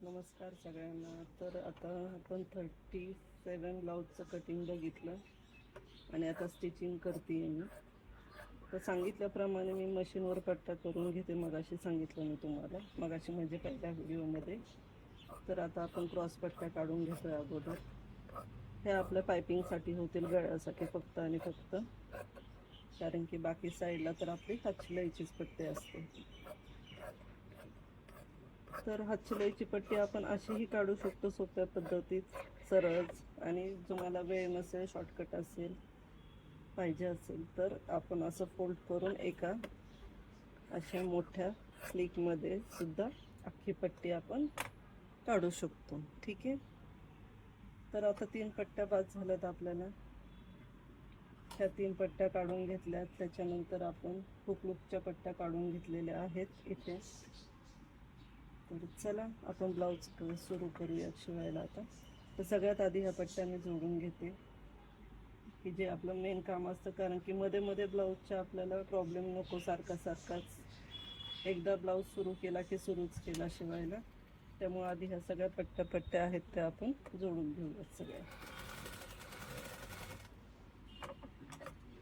नमस्कार सगळ्यांना. तर आता आपण 37 ब्लाऊजचं कटिंग बघितलं आणि आता स्टिचिंग करते मी. तर सांगितल्याप्रमाणे मी मशीनवर पट्टा करून घेते. मगाशी सांगितलं मी तुम्हाला, मगाशी म्हणजे पहिल्या व्हिडिओमध्ये. तर आता आपण क्रॉस पट्ट्या काढून घेतोय अगोदर. हे आपल्या पायपिंगसाठी होतील, गळ्यासाठी फक्त आणि फक्त, कारण की बाकी साईडला तर आपली हातशिलाईचीच पट्टी असते. तर हातशिलाईची पट्टी आपण अशीही काढू शकतो सोप्या पद्धतीत, सरळच. आणि तुम्हाला वेळ नसेल, शॉर्टकट असेल, पाहिजे असेल तर आपण असं फोल्ड करून एका अशा मोठ्या स्लिकमध्ये सुद्धा अख्खी पट्टी आपण काढू शकतो. ठीक आहे. तर आता 3 पट्ट्या बाद झाल्यात आपल्याला. ह्या 3 पट्ट्या काढून घेतल्यात. त्याच्यानंतर आपण हुकलूकच्या पट्ट्या काढून घेतलेल्या आहेत इथे. तर चला आपण ब्लाऊज सुरू करूयात शिवायला आता. तर सगळ्यात आधी ह्या पट्ट्या मी जोडून घेते, की जे आपलं मेन काम असतं. कारण की मध्ये मध्ये ब्लाऊजच्या आपल्याला प्रॉब्लेम नको सारखाच. एकदा ब्लाऊज सुरू केला की सुरूच केला शिवायला. त्यामुळे आधी ह्या सगळ्या पट्ट्या आहेत त्या आपण जोडून घेऊयात सगळ्या.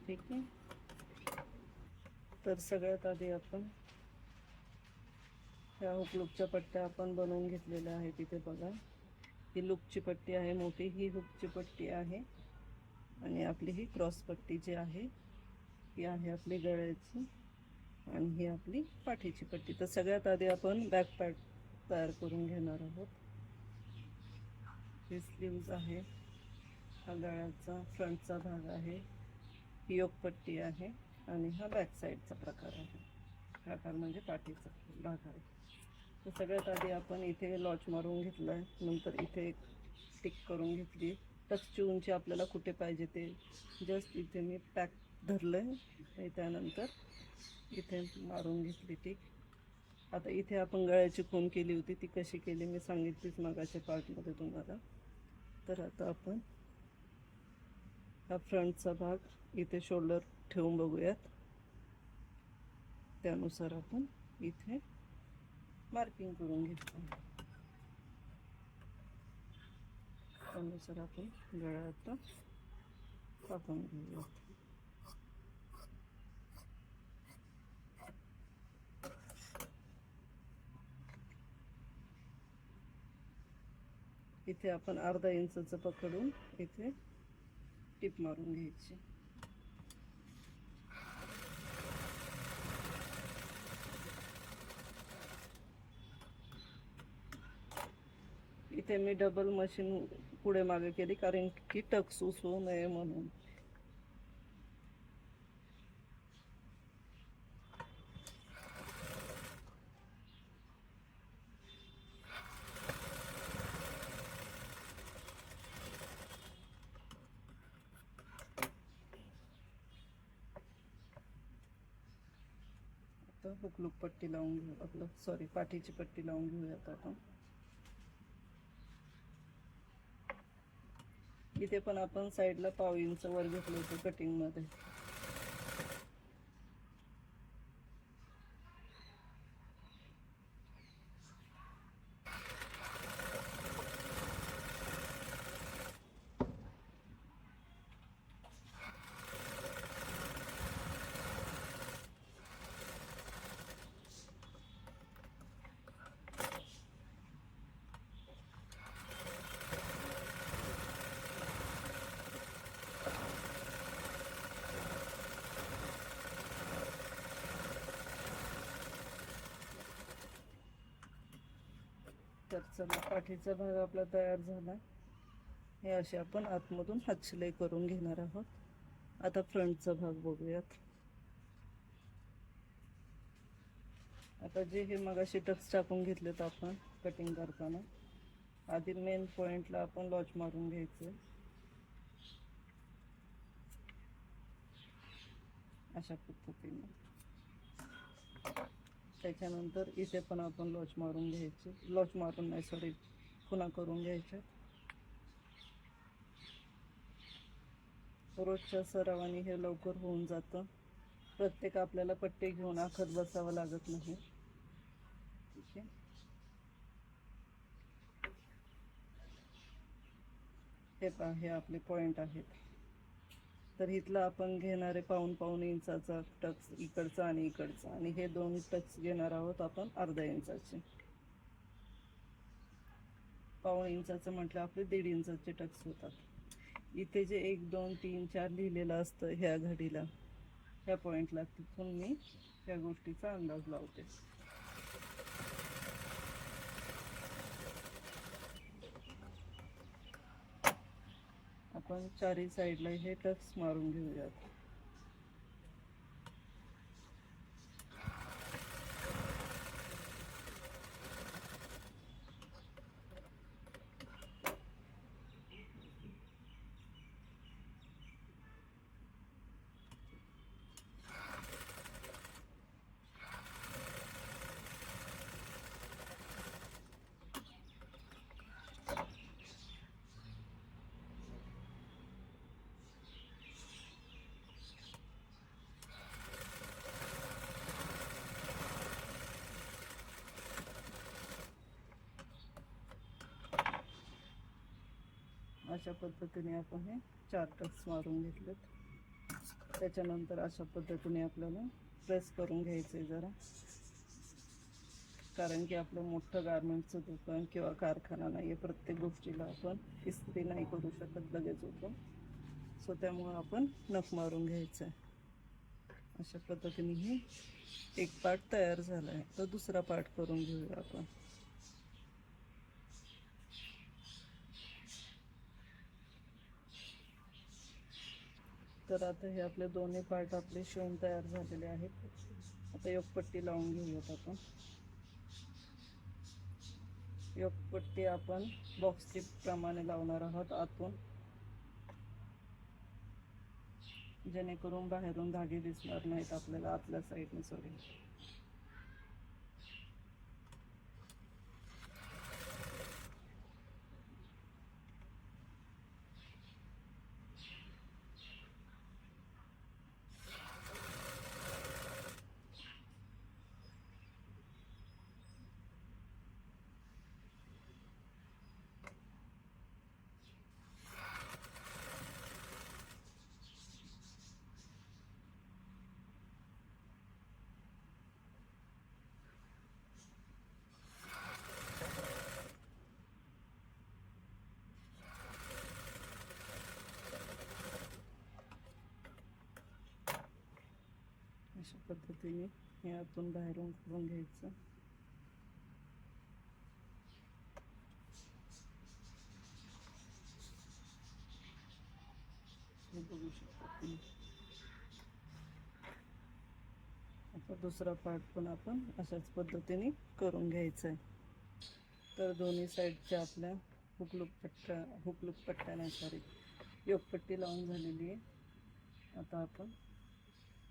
ठीक आहे. तर सगळ्यात आधी आपण ह्या हुकलूकच्या पट्ट्या आपण बनवून घेतलेल्या आहेत. इथे बघा, ही लूकची पट्टी आहे मोठी, ही हुकची पट्टी आहे, आणि आपली ही क्रॉस पट्टी जी आहे ही आहे आपली गळ्याची, आणि ही आपली पाठीची पट्टी. तर सगळ्यात आधी आपण बॅक पॅड तयार करून घेणार आहोत. ही स्लीव्ज आहे, हा गळ्याचा फ्रंटचा भाग आहे, ही योकपट्टी आहे, आणि हा बॅक साईडचा प्रकार म्हणजे पाठीचा भाग आहे. तर सगळ्यात आधी आपण इथे लॉच मारून घेतला आहे, नंतर इथे एक टिक करून घेतली. टक्सची उंची आपल्याला कुठे पाहिजे ते जस्ट इथे मी पॅक धरलं आहे, त्यानंतर इथे मारून घेतली टिक. आता इथे आपण गळ्याची खूण केली होती, ती कशी केली मी सांगितलीच मागाच्या पार्टमध्ये तुम्हाला. तर आता आपण हा फ्रंटचा भाग इथे शोल्डर ठेवून बघूयात. त्यानुसार आपण इथे मार्किंग करून घेतो. त्यानुसार आपण गळा आता कापून घेऊयात. इथे आपण अर्धा इंचचं पकडून इथे टिप मारून घ्यायची. इथे मी डबल मशीन पुढे मागे केली, कारण की टक सुसू नये म्हणून. आता हुकलूक पट्टी लावून घेऊ, पाठीची पट्टी लावून घेऊयात आपण. इथे पण आपण साईडला पाव इंच वर घेतलं होतं कटिंग मध्ये. तर चला, पाठीचा भाग आपला तयार झाला. हे असे आपण आतमधून हातशिलाई करून घेणार आहोत. आता फ्रंटचा भाग बघूयात. आता जे हे मगाशी टक्स टाकून घेतलेत आपण कटिंग करताना, आधी मेन पॉइंटला आपण लॉच मारून घ्यायचं अशा पद्धतीने. त्याच्यानंतर इथे पण आपण लॉच मारून घ्यायचे, खुणा करून घ्यायच्या. रोजच्या सरावाने हे लवकर होऊन जातं. प्रत्येक आपल्याला पट्टे घेऊन आखत बसावं लागत नाही. ठीक आहे. हे पहा हे आपले पॉईंट आहेत. तर इथला आपण घेणारे पाऊण इंचाचा टक्स इकडचा आणि इकडचा, आणि हे 2 टक्स घेणार आहोत आपण अर्धा इंचाचे. पाऊण इंचाचं म्हटलं आपले 1.5 इंचाचे टक्स होतात. इथे जे 1 2 3 4 लिहिलेलं असतं ह्या घडीला, ह्या पॉईंटला, तिथून मी या गोष्टीचा अंदाज लावते. आपण चारही साईडला हे टक्स मारून घेऊयात. अशा पद्धतीने आपण हे 4 टक्स मारून घेतलेत. त्याच्यानंतर अशा पद्धतीने आपल्याला प्रेस करून घ्यायचं आहे जरा, कारण की आपलं मोठं गारमेंटचं दुकान किंवा कारखाना नाही आहे. प्रत्येक गोष्टीला आपण इस्त्री नाही करू शकत लगेच उठून. सो त्यामुळं आपण नख मारून घ्यायचं आहे. अशा पद्धतीने ही एक पार्ट तयार झाला आहे. तर दुसरा पार्ट करून घेऊया आपण. तर आता हे आपले दोन्ही पार्ट आपले शिवून तयार झालेले आहेत. आता योकपट्टी लावून घेऊयात आपण. योकपट्टी आपण बॉक्स टिप प्रमाणे लावणार आहोत आतून, जेणेकरून बाहेरून धागे दिसणार नाहीत आपल्याला आतल्या साईडने. सॉरी, अशा पद्धतीने हे आतून बाहेरून करून घ्यायचं. हे बघू शकता तुम्ही. आता दुसरा पार्ट पण आपण अशाच पद्धतीने करून घ्यायचा आहे. तर दोन्ही साईडच्या आपल्या हुकलूक पट्ट्या नाही, सॉरी, योकपट्टी लावून झालेली आहे. आता आपण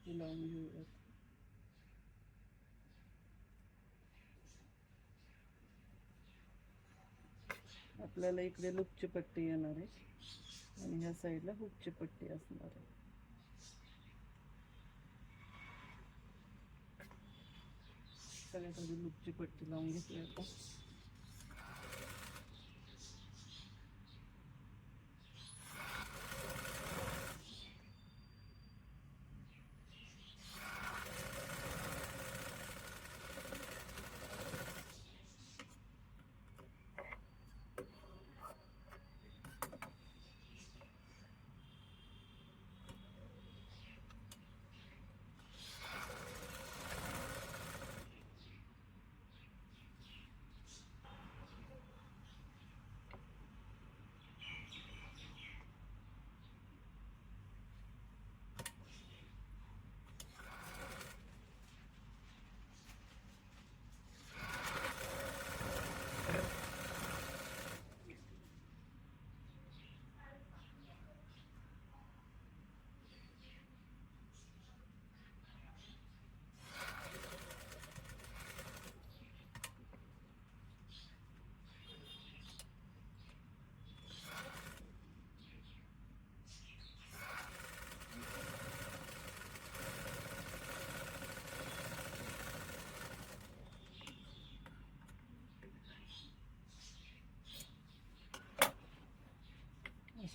ती लावून घेऊयात. आपल्याला इकडे लूपची पट्टी येणार आहे आणि ह्या साईडला हुकची पट्टी असणार आहे. सगळ्याकडे लूपची पट्टी लावून घेतली आता.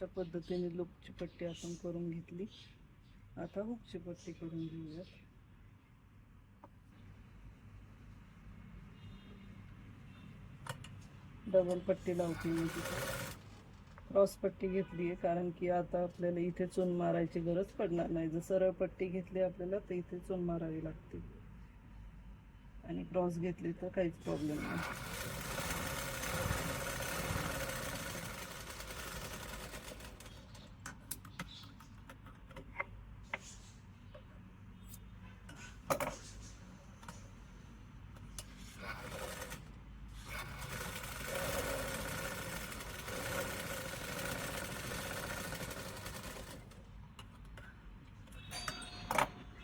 अशा पद्धतीने लूपची पट्टी आपण करून घेतली. आता हुकची पट्टी करून घेऊयात. डबल पट्टी लावते मी तिथे. क्रॉस पट्टी घेतली आहे कारण की आता आपल्याला इथे चून मारायची गरज पडणार नाही. जर सरळ पट्टी घेतली आपल्याला तर इथे चून मारावी लागते आणि क्रॉस घेतली तर काहीच प्रॉब्लेम नाही.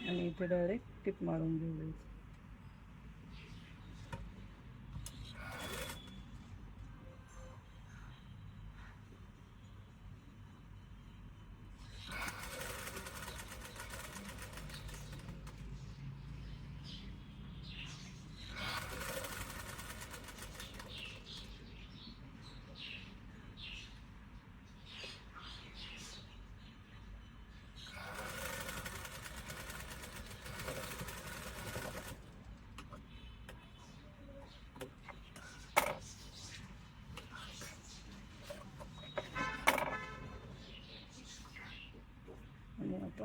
आणि इथे डायरेक्ट टिप मारून घेऊया. आणि आता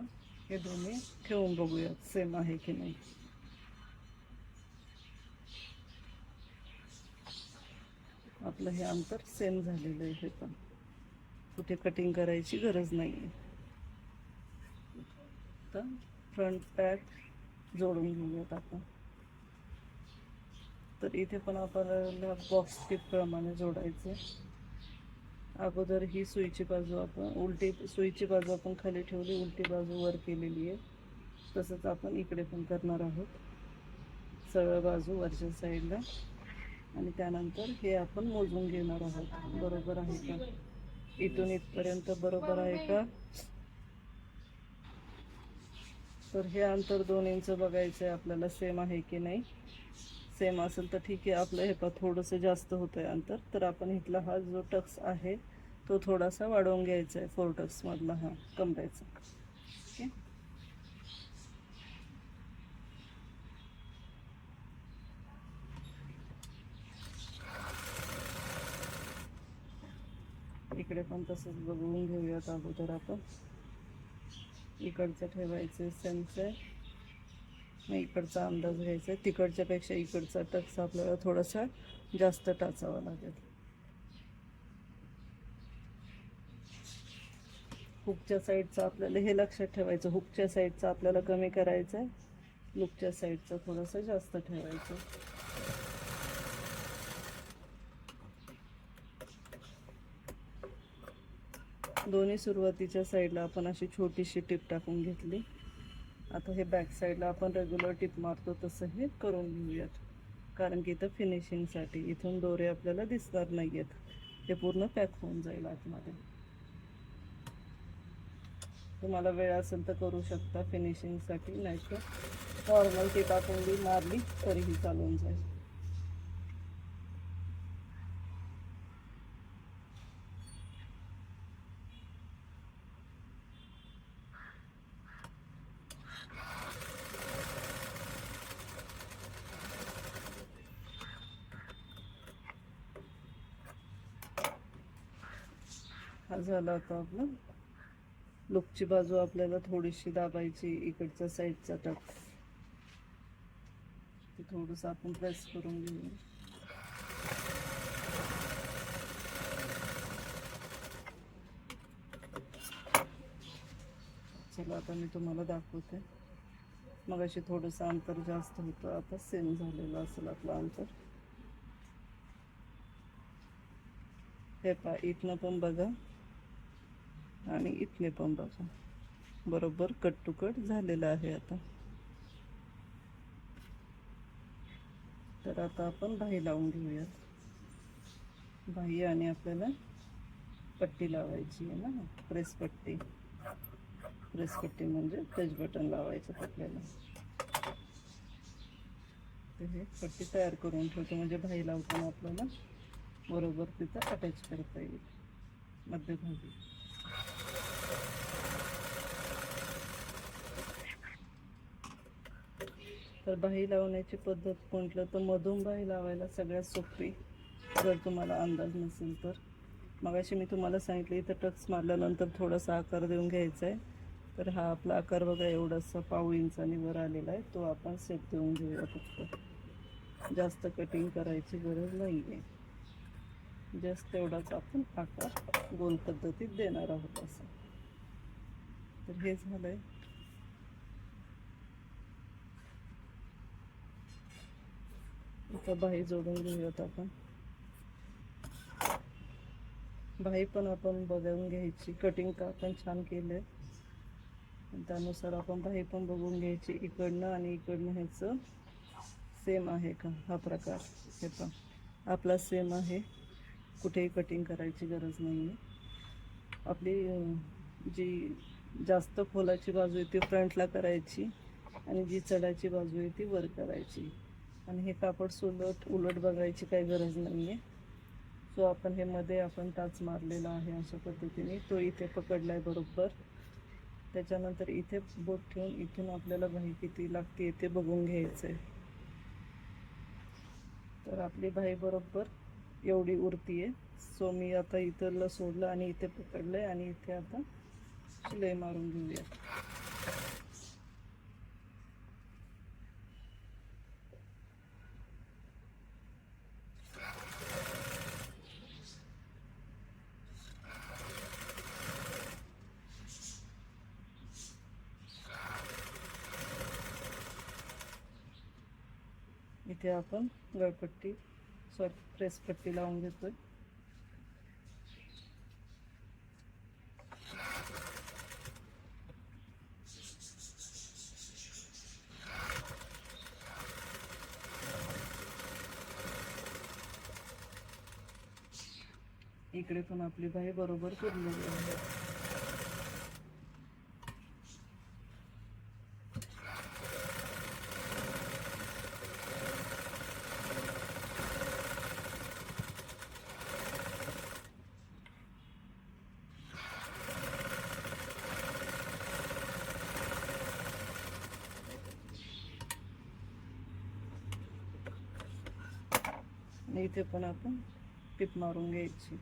हे दोन्ही ठेवून बघूयात सेम आहे की नाही. आपलं हे अंतर सेम झालेलं आहे. हे पण कुठे कटिंग करायची गरज नाही आहे. आता फ्रंट पॅक जोडून घेऊयात आपण. तर इथे पण आपल्याला बॉक्स टिप प्रमाणे जोडायचं. अगोदर ही सुईची बाजू आपण उलटी, सुईची बाजू आपण खाली ठेवली, उलटी बाजू वर केलेली आहे. तसंच आपण इकडे पण करणार आहोत. सरळ बाजू वरच्या साईडला आणि त्यानंतर हे आपण मोजून घेणार आहोत. बरोबर आहे का, इथून इथपर्यंत बरोबर आहे का. तर हे अंतर 2 इंच बघायचं आहे आपल्याला, सेम आहे की नाही. सेम असेल तर ठीक आहे. आपलं हे थोडंसं जास्त होतं आहे अंतर, तर आपण इथला हा जो टक्स आहे तो थोडासा वाढवून घ्यायचा आहे. 4 टक्समधला हा कमरेचा. ओके, इकडे पण तसंच बघून घेऊयात. अगोदर आपण इकडचं ठेवायचं सेमचं आहे, मग इकडचा अंदाज घ्यायचा आहे. तिकडच्यापेक्षा इकडचा टक्स आपल्याला थोडासा जास्त टाचावा लागेल. हुकच्या साईडचं आपल्याला हे लक्षात ठेवायचं. हुकच्या साईडचं आपल्याला कमी करायचं आहे, लूपच्या साईडचं थोडंसं जास्त ठेवायचं. दोन्ही सुरुवातीच्या साईडला आपण अशी छोटीशी टिप टाकून घेतली. आता हे बॅक साईडला आपण रेग्युलर टिप मारतो तसं हे करून घेऊयात. कारण की इथं फिनिशिंगसाठी इथून दोरे आपल्याला दिसणार नाही आहेत. ते पूर्ण पॅक होऊन जाईल आतमध्ये. तुम्हाला वेळ असेल तर करू शकता फिनिशिंगसाठी, नाहीतर नॉर्मल टिप आपण मारली तरीही चालून जाईल. हा झाला आता आपला. लूपची बाजू आपल्याला थोडीशी दाबायची. इकडच्या साईडचा टक ते थोडंसं आपण प्रेस करून घेऊ. चला आता मी तुम्हाला दाखवते. मग अशी थोडंसं अंतर जास्त होतं, आता सेम झालेलं असेल आपलं अंतर. हे पा, इथनं पण बघा आणि इथले पण बघा, बरोबर कट टू कट झालेलं आहे आता. तर आता आपण बाही लावून घेऊयात. बाही आणि आपल्याला पट्टी लावायची आहे ना, प्रेस पट्टी. प्रेस पट्टी म्हणजे टच बटन लावायचं आपल्याला. तर हे पट्टी तयार करून ठेवतो म्हणजे बाही लावताना आपल्याला बरोबर तिथं अटॅच करता येईल मध्यभागी. तर बाही लावण्याची पद्धत म्हटलं तर मधून बाही लावायला सगळ्यात सोपी, जर तुम्हाला अंदाज नसेल तर. मगाशी मी तुम्हाला सांगितले इथं टक्स मारल्यानंतर थोडासा आकार देऊन घ्यायचा आहे. तर हा आपला आकार बघा एवढासा 1/2 इंचानी वर आलेला आहे, तो आपण सेट देऊन घेऊया. फक्त जास्त कटिंग करायची गरज नाही आहे, जस्ट तेवढाच आपण आकार गोल पद्धतीत देणार आहोत असं. तर हे झालंय. आता बाही जोडून घेऊयात आपण. बाही पण आपण बघून घ्यायची, कटिंग का आपण छान केलंय त्यानुसार आपण बाही पण बघून घ्यायची, इकडनं आणि इकडनं ह्याचं सेम आहे का हा प्रकार. हे पण आपला सेम आहे, कुठेही कटिंग करायची गरज नाही आहे. आपली जी जास्त खोलाची बाजू आहे ती फ्रंटला करायची आणि जी चढाची बाजू आहे ती वर करायची. आणि हे कापड सोलट उलट बघायची काही गरज नाही आहे. सो आपण हे मध्ये आपण टाच मारलेला आहे अशा पद्धतीने, तो इथे पकडला आहे बरोबर. त्याच्यानंतर इथे बोट ठेवून इथून आपल्याला बाही किती लागते ते बघून घ्यायचं आहे. तर आपली बाही बरोबर एवढी उरती आहे. सो मी आता इथलं सोडलं आणि इथे पकडलं आहे आणि इथे आता शिलाई मारून घेऊया. इथे आपण गळपट्टी प्रेस पट्टी लावून घेतोय. इकडे पण आपली बाही बरोबर पुरलेली आहे. आणि इथे पण आपण टिप मारून घ्यायची.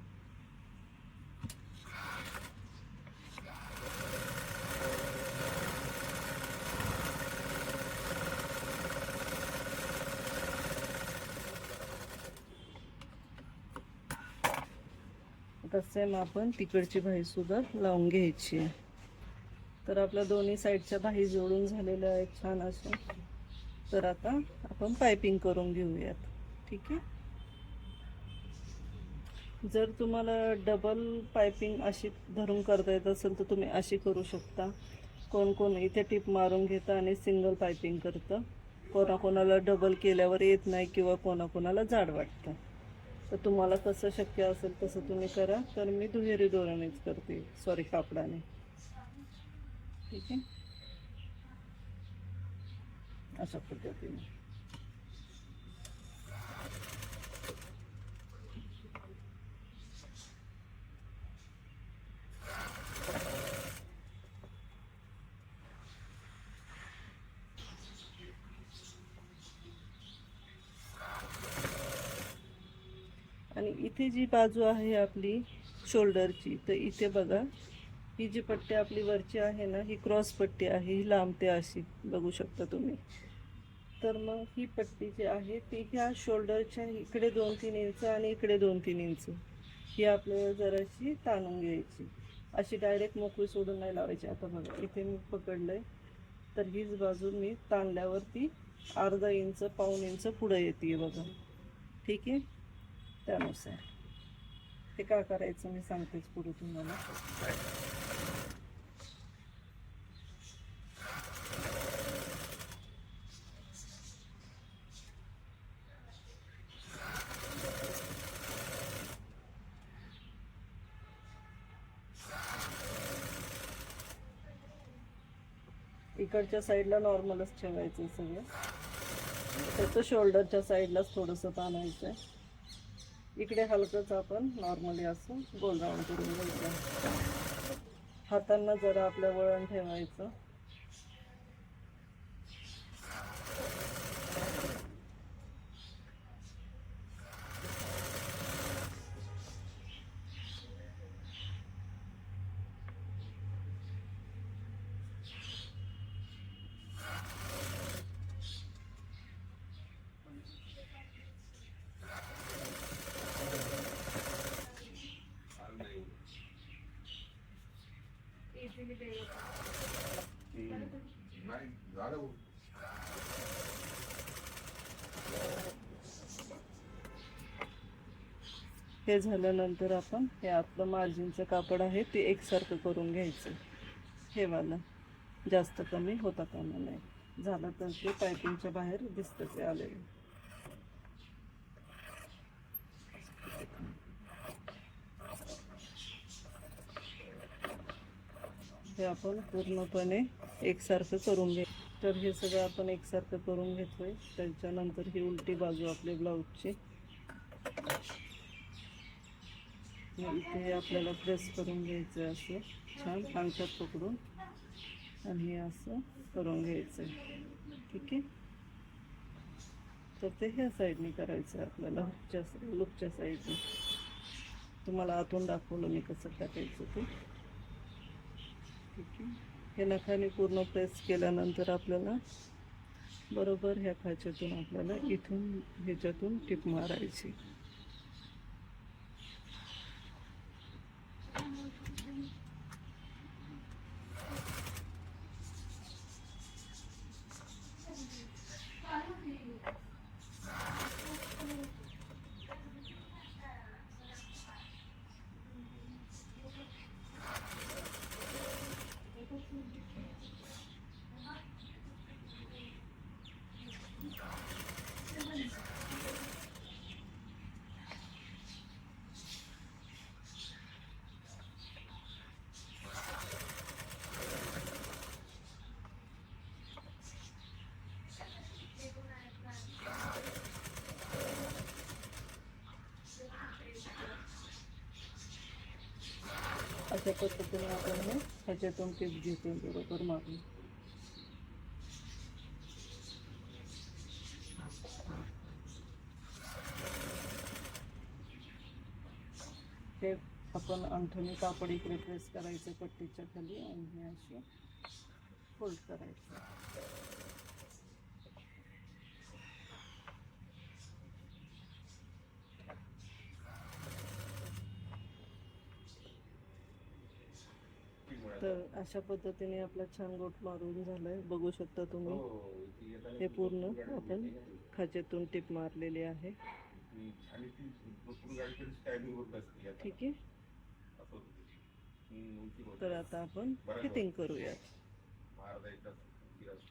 आता सेम आपण तिकडची बाही सुद्धा लावून घ्यायची आहे. तर आपल्या दोन्ही साईडच्या बाही जोडून झालेल्या आहेत छान अशा. तर आता आपण पायपिंग करून घेऊयात. ठीक आहे. जर तुम्हाला डबल पायपिंग अशी धरून करता येत असेल तर तुम्ही अशी करू शकता. कोण कोण इथे टिप मारून घेतं आणि सिंगल पायपिंग करतं. कोणाकोणाला डबल केल्यावर येत नाही किंवा कोणाकोणाला जाड वाटतं. तर तुम्हाला कसं शक्य असेल तसं तुम्ही करा. तर मी दुहेरी दोऱ्यानेच करते, सॉरी कापडाने. ठीक आहे, अशा पद्धतीने. आणि इथे जी बाजू आहे आपली शोल्डरची, तर इथे बघा ही जी पट्टी आपली वरची आहे ना, ही क्रॉस पट्टी आहे, ही लांबते अशी बघू शकता तुम्ही. तर मग ही पट्टी जी आहे ती ह्या शोल्डरच्या इकडे 2-3 इंच आणि इकडे 2-3 इंच ही आपल्याला जराशी ताणून घ्यायची. अशी डायरेक्ट मोकळी सोडून नाही लावायची. आता बघा इथे मी पकडलंय, तर हीच बाजू मी ताणल्यावरती अर्धा इंच 1/2 इंच पुढे येते बघा. ठीक आहे, त्यानुसार ते काय करायचं मी सांगतेच पुढे तुम्हाला. इकडच्या साईडला नॉर्मलच ठेवायचं सगळं. त्याचं शोल्डरच्या साईडलाच थोडंसं ताणायचं आहे. इकडे हलकंच आपण नॉर्मली असं गोल राऊंड करून घ्यायचं. हातांना जरा आपल्या वळण ठेवायचं. हे झाल्यानंतर आपण हे आपलं मार्जिनचं कापड आहे ते एकसारखं करून घ्यायचं. हे वाला जास्त कमी होता कामा नये. झालं तर ते पायपिंगच्या बाहेर दिसतं ते आलेलं. हे आपण पूर्णपणे एकसारखं करून घे. तर हे सगळं आपण एकसारखं करून घेतोय. त्याच्यानंतर ही उलटी बाजू आपली ब्लाऊजची इथे आपल्याला प्रेस करून घ्यायचं असं छान अंगठ्यात पकडून आणि हे असं करून घ्यायचं. ठीक आहे. तर ते ह्या साईडने करायचं आहे आपल्याला, लुकच्या साईडने. तुम्हाला आतून दाखवलं मी कसं टाकायचं ते. ठीक आहे. हे नखाने पूर्ण प्रेस केल्यानंतर आपल्याला बरोबर ह्या खाच्यातून आपल्याला इथून ह्याच्यातून टिप मारायची. अशा पद्धतीने आपण हे ह्याच्यातून टिप घेतो बरोबर मारून. हे आपण अंगठ्याने कापड इकडे प्रेस करायचं पट्टीच्या खाली आणि हे असे फोल्ड करायचं. तर अशा पद्धतीने आपला छान गोट मारून झालाय. बघू शकता तुम्ही. हे पूर्ण आपण खाच्यातून टिप मारलेली आहे. ठीक आहे. तर आता आपण फिटिंग करूया.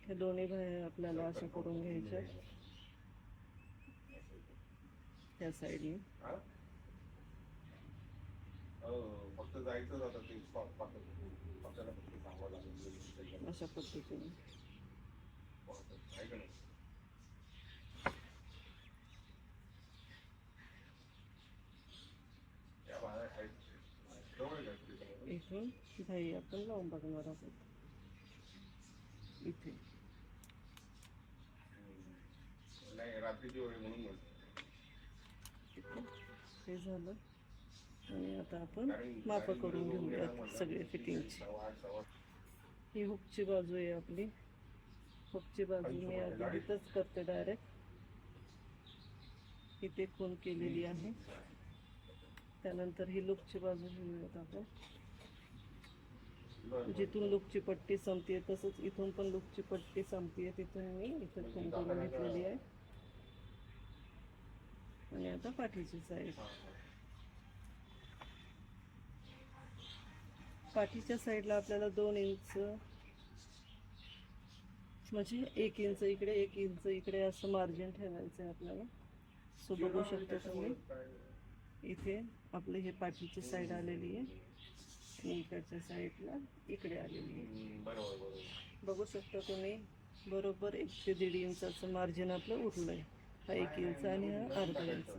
हे दोन्ही बाहेर आपल्याला अशा करून घ्यायच्या त्या साईडने. अशा पद्धतीने इथून भाई आपण लावून बघणार आहोत. इथे हे झालं आणि आता आपण माप करून घेऊयात सगळे फिटिंगची. ही हुकची बाजू आहे आपली. हुकची बाजू मी आधी इथंच करते डायरेक्ट. इथे खून केलेली आहे. त्यानंतर ही लुकची बाजू घेऊयात आपण. जिथून लुकची पट्टी संपते तसंच इथून पण लुकची पट्टी संपते. तिथून मी इथे खून करून घेतलेली आहे. आणि आता पाठीची साईड. पाठीच्या साईडला आपल्याला 2 इंच म्हणजे 1 इंच इकडे 1 इंच इकडे असं मार्जिन ठेवायचं आहे आपल्याला. सो बघू शकता तुम्ही इथे आपले हे पाठीची साईड आलेली आहे आणि इकडच्या साईडला इकडे आलेली आहे. बघू शकता तुम्ही बरोबर 1 ते 1.5 इंचाचं मार्जिन आपलं उरलं आहे. हा 1 इंच आणि हा अर्धा इंच.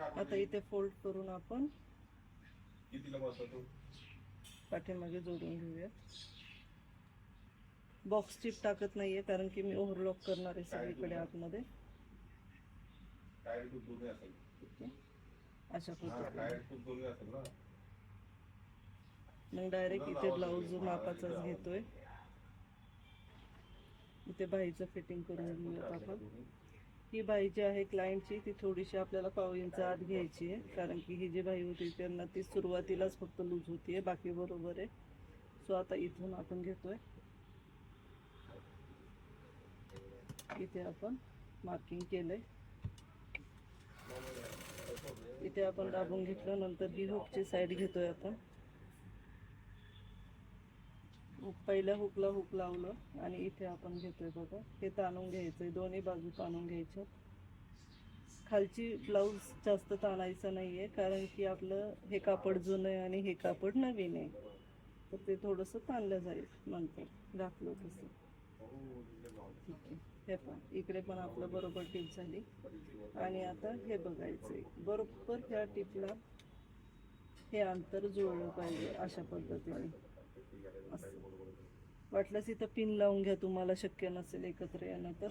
आता इथे फोल्ड करून आपण पाठीमागे जोडून घेऊया. बॉक्स टिप टाकत नाहीये कारण की मी ओव्हरलॉक करणार आहे सगळीकडे आतमध्ये. अशा पद्धतीने मग डायरेक्ट इथे ब्लाऊज मापाचाच घेतोय. इथे बाहीचं फिटिंग करून घेऊयात आपण. ही बाही जी आहे क्लायंटची ती थोडीशी आपल्याला 1/2 इंच आत घ्यायची आहे कारण की ही जी बाही होती त्यांना ती सुरुवातीलाच फक्त लूज होतीये, बाकी बरोबर आहे. सो आता इथून आपण घेतोय. इथे आपण मार्किंग केलंय. इथे आपण दाबून घेतलं. नंतर ही हुकची साईड घेतोय आपण. पहिल्या हुकला हुक लावलं आणि इथे आपण घेतोय बघा. हे ताणून घ्यायचंय, दोन्ही बाजू ताणून घ्यायच्या. खालची ब्लाऊज जास्त ताणायचं नाहीये, कारण की आपलं हे कापड जुनं आहे आणि हे कापड नवीन आहे, तर ते थोडंसं ताणलं जाईल नंतर घातलं तसं. ठीक आहे. हे पण इकडे पण आपलं बरोबर टीप झाली. आणि आता हे बघायचंय, बरोबर ह्या टीपला हे अंतर जुळलं पाहिजे अशा पद्धतीने. असं वाटल्यास इथं पिन लावून घ्या, तुम्हाला शक्य नसेल एकत्र येणं तर.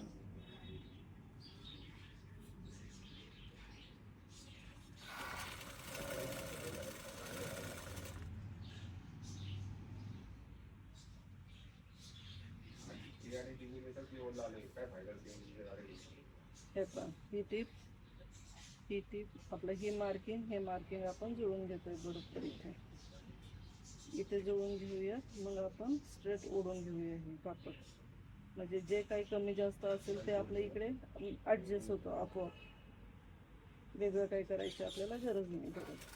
हे पण ही टीप आपलं ही मार्किंग, हे मार्किंग आपण जुळून घेतोय बरोबर इथे जुळून घेऊया. मग आपण स्ट्रेट ओढून घेऊया हे कापड. म्हणजे जे काही कमी जास्त असेल ते आपल्या इकडे ॲडजस्ट होतं आपोआप. वेगळं काही करायची आपल्याला गरज नाही पडत.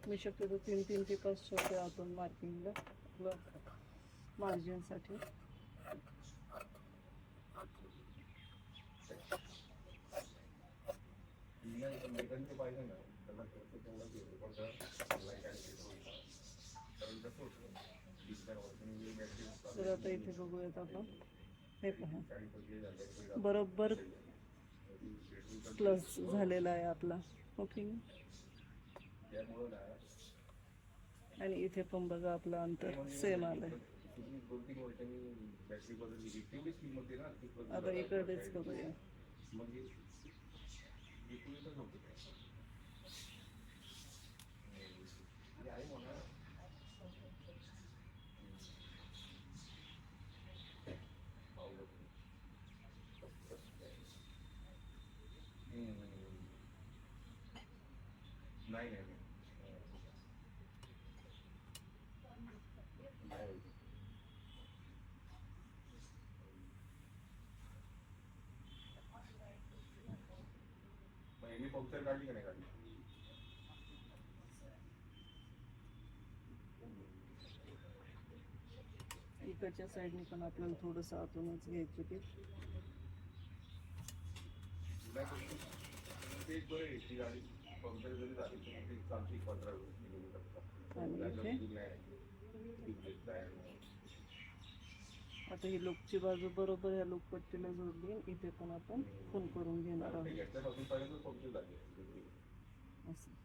मी शक्यतो 3 ते 5 शब्द आतून मार्किंगला मार्जिनसाठी. तर आता इथे बघूयात आपण. हे पहा बरोबर प्लस झालेला आहे आपला. ओके. आणि इथे पण बघा आपलं अंतर सेम आलंय. आता इकडेच करूया. इकडच्या साईडने पण आपल्याला थोडंसं आतूनच घ्यायची ती. आता ही लूकची बाजू बरोबर ह्या लूक पट्टीला जोडली. इथे पण आपण खून करून घेणार आहोत. असं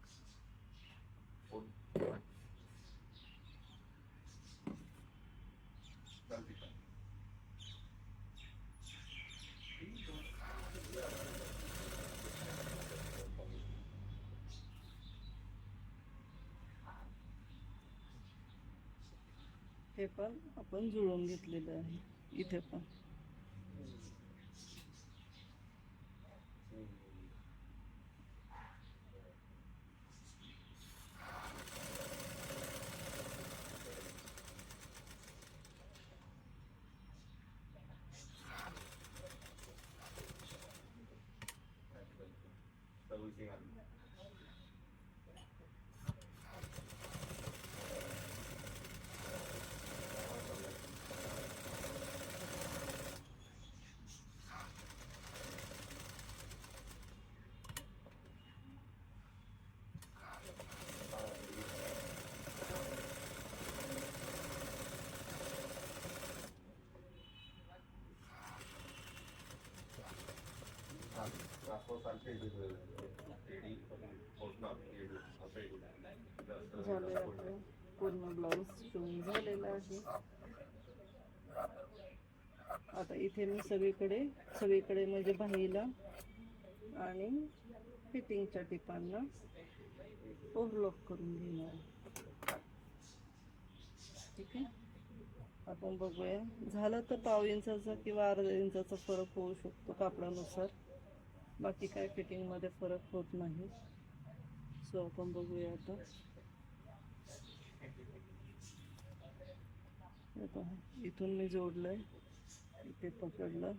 हे पण आपण जुळवून घेतलेलं आहे. इथे पण झालंय आपलं पूर्ण ब्लाऊज शिवून झालेला आहे. आता इथे मी सगळीकडे म्हणजे बाहीला आणि फिटिंगच्या टिपांना ओव्हरलॉक करून घेणार आहे. ठीक आहे, आपण बघूया. झालं तर पाव इंचाचा किंवा अर्धा इंचाचा फरक होऊ शकतो कापडानुसार, बाकी काय फिटिंगमध्ये फरक होत नाही. सो आपण बघूया आता. इथून मी जोडलंय, इथे पकडलं,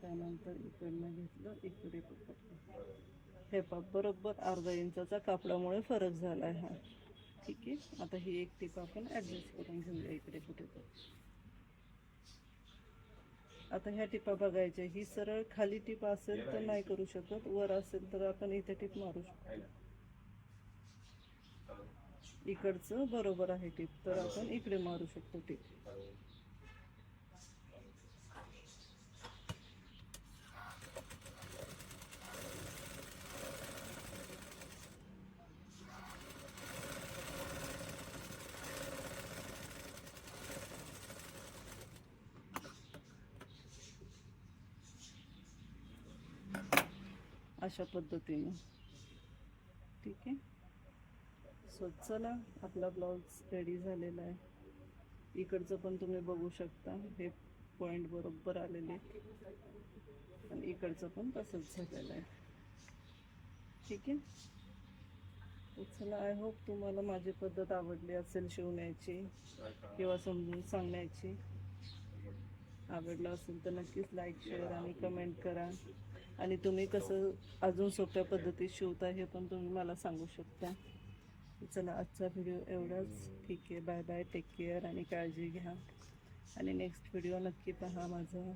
त्यानंतर इकडनं घेतलं, इकडे पकडलं. हे बरोबर अर्धा इंचाचा कापडामुळे फरक झालाय हा. ठीक आहे, आता ही एक टीप आपण ऍडजस्ट करून घेऊया इकडे कुठे तर. आता ह्या टिपा बघायच्या. ही सरळ खाली टीप असेल तर नाही करू शकत, वर असेल तर आपण इथे टीप मारू शकतो. इकडचं बरोबर आहे टीप, तर आपण इकडे मारू शकतो टीप. अशा पद्धतीने. ठीक आहे, सो चला, आपला ब्लाऊज रेडी झालेला आहे. इकडचं पण तुम्ही बघू शकता, हे पॉइंट बरोबर आलेले आणि इकडचं पण तसंच झालेलं आहे. ठीक आहे, तर चला, आय होप तुम्हाला माझी पद्धत आवडली असेल शिवण्याची किंवा समजून सांगण्याची. आवडलं असेल तर नक्कीच लाईक, शेअर आणि कमेंट करा. आणि तुम्ही कसं अजून सोप्या पद्धतीत शिवता हे पण तुम्ही मला सांगू शकता. चला, आजचा व्हिडिओ एवढाच. ठीक आहे, बाय बाय, टेक केअर आणि काळजी घ्या. आणि नेक्स्ट व्हिडिओ नक्की पहा माझा.